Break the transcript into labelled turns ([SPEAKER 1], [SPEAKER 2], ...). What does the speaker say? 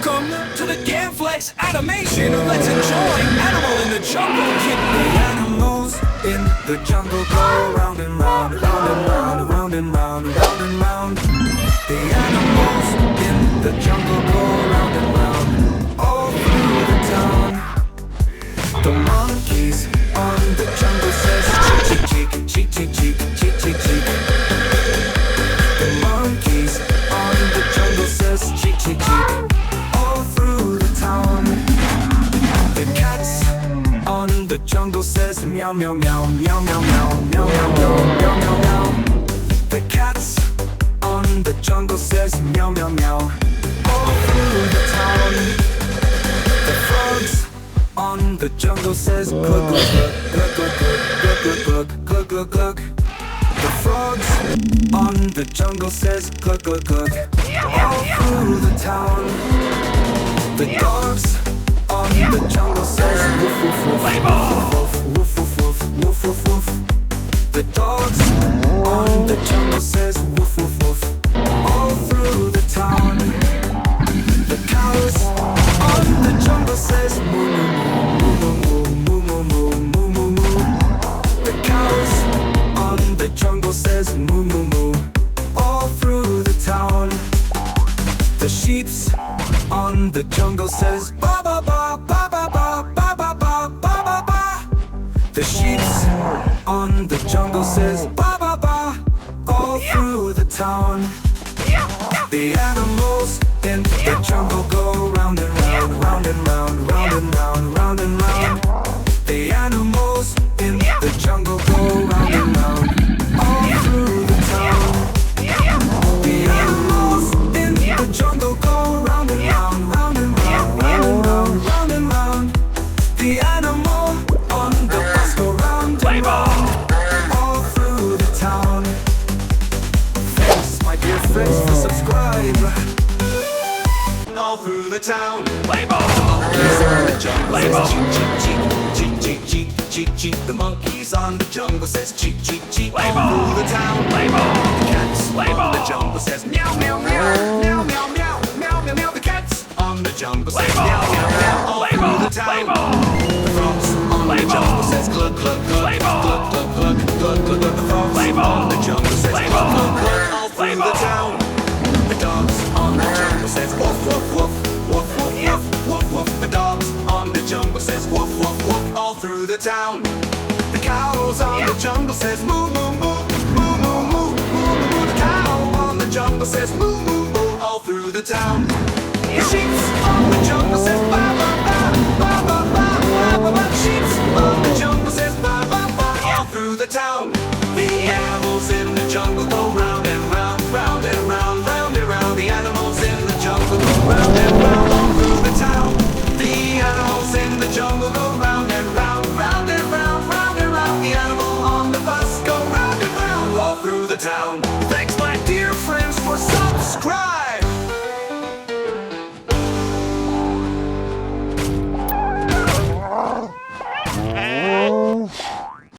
[SPEAKER 1] Welcome to the Gamflex Animation. Let's enjoy Animal in the Jungle.
[SPEAKER 2] The animals in the jungle go round and round, round and round, round and round, round and round. The animals in the jungle go round and round, all through the town. The monkeys on the jungle says cheek, cheek, cheek, cheek, cheek, cheek, cheek, cheek. The monkeys on the jungle says cheek, cheek, cheek, all through the town. The cats on the jungle says meow, meow, meow, meow, meow, meow, meow, meow, meow, meow, meow, meow. The cats on the jungle says meow, meow, meow, all through the town. The frogs on the jungle says glug, glug, glug, glug, glug, glug, glug, glug, glug. The frogs on the jungle says glug, glug, glug, all through the town. The dogs on the jungle says woof, woof, woof, woof, woof, woof, woof, woof, woof. The dogs on the jungle says woof, woof, woof, all through the town. The cows on the jungle says moo, moo, moo, moo, moo, moo, moo, moo, moo. The cows on the jungle says moo, moo, moo, all through the town. The sheeps on the jungle says ba ba ba ba ba ba ba ba ba ba ba ba. The sheeps on the jungle says ba ba ba, all through the town. The animals in the jungle go round and round, round and round, round and round, round and round. The animals in the jungle go round and round, all through the town. The animals in the jungle go round and round, round and round, round and round, round and round. The animal on the bus go round and round, all through the town. Thanks, my dear friends, for subscribe. All through the town.
[SPEAKER 1] Play ball.
[SPEAKER 2] Play ball. Cheek, cheek, cheek, cheek, cheek, cheek. The monkeys on the jungle says cheek, cheek, cheek.
[SPEAKER 1] Play
[SPEAKER 2] All
[SPEAKER 1] ball.
[SPEAKER 2] through the town.
[SPEAKER 1] Play ball.
[SPEAKER 2] The cats
[SPEAKER 1] Play
[SPEAKER 2] on the
[SPEAKER 1] ball.
[SPEAKER 2] jungle says meow, meow, meow, meow, meow, meow, meow, meow, meow. The cats on the jungle
[SPEAKER 1] Play
[SPEAKER 2] says
[SPEAKER 1] ball.
[SPEAKER 2] meow, meow, meow. All
[SPEAKER 1] Play
[SPEAKER 2] through
[SPEAKER 1] ball.
[SPEAKER 2] the
[SPEAKER 1] Play
[SPEAKER 2] town.
[SPEAKER 1] ball.
[SPEAKER 2] The frogs on
[SPEAKER 1] Play
[SPEAKER 2] the
[SPEAKER 1] ball.
[SPEAKER 2] jungle says glug, glug, glug,
[SPEAKER 1] Play ball.
[SPEAKER 2] glug, glug, glug, glug, glug, glug. The frogs
[SPEAKER 1] Play ball.
[SPEAKER 2] on the jungle says
[SPEAKER 1] Play
[SPEAKER 2] glug,
[SPEAKER 1] ball.
[SPEAKER 2] glug, glug, all
[SPEAKER 1] Play
[SPEAKER 2] through the
[SPEAKER 1] ball.
[SPEAKER 2] town. The dogs on the jungle says woof, woof, woof, woof, woof, woof, woof, woof. The dogs on the jungle says woof, woof, woof, all through the town. The cows on the jungle says moo, moo, moo, moo, moo, moo, moo, moo. The cow on the jungle says moo, moo, moo, all through the town. The sheep on the jungle says ba, ba, ba, ba, ba, ba, ba, ba, ba. The sheep on the jungle says ba, ba, ba, all through the town.